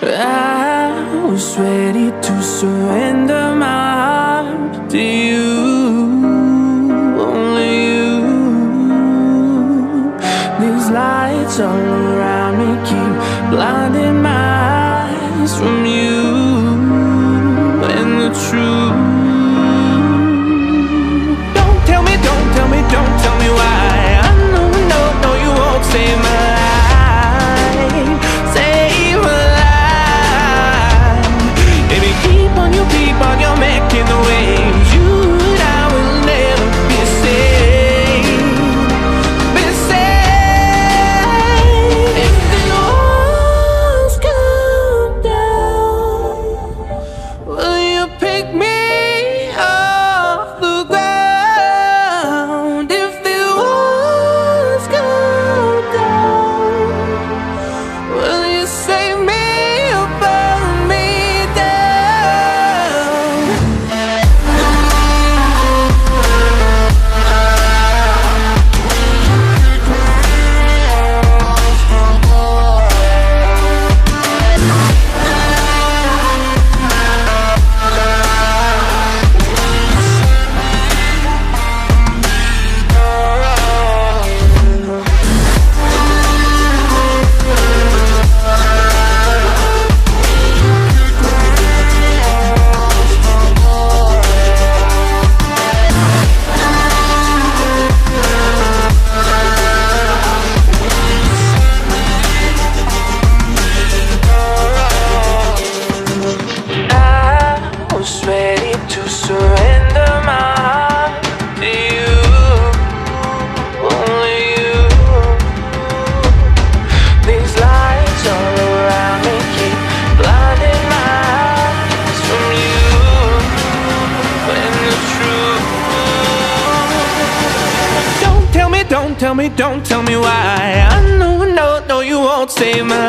I was ready to surrender my heart to you, only you. These lights all around me keep blinding my eyes from you and the truth. Don't tell me, don't tell me, don't tell me why. I know, no, no, you won't save my life, save my life. Baby, keep on, you're making the waves. You and I will never be saved, be saved. If the walls come down, will you pick me off the ground? If the walls come down, will you save me or burn me down? I was ready to surrender my heart to you, only you. These lights all around me keep blinding my eyes from you and the truth. Don't tell me, don't tell me, don't tell me why. I know, no, no, you won't save my